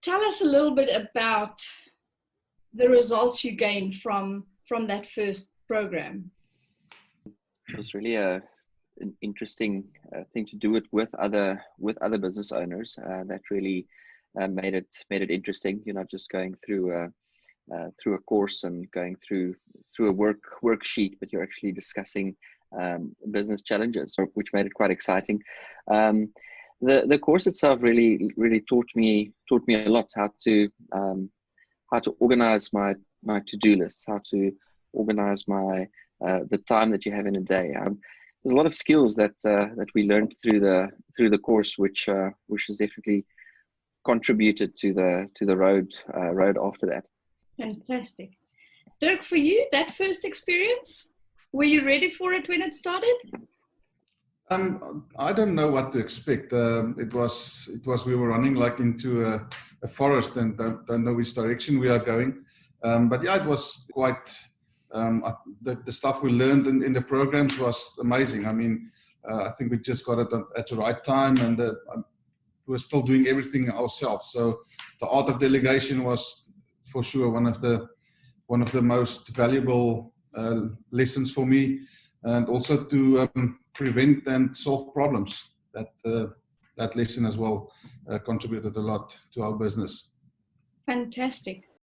tell us a little bit about the results you gained from that first program. It was really an interesting thing to do it with other business owners. That really made it interesting. You're not just going through a course and going through a worksheet, but you're actually discussing business challenges, which made it quite exciting. The course itself really taught me a lot how to organize my to-do lists, how to organize the time that you have in a day. There's a lot of skills that we learned through the course, which has definitely contributed to the road after that. Fantastic. Dirk, for you, that first experience, were you ready for it when it started? I don't know what to expect. It was we were running like into a forest and don't know which direction we are going. But yeah, it was quite. The stuff we learned in the programs was amazing. I mean, I think we just got it at the right time, and we're still doing everything ourselves. So the art of delegation was for sure one of the most valuable lessons for me, and also to prevent and solve problems. That lesson as well contributed a lot to our business. Fantastic.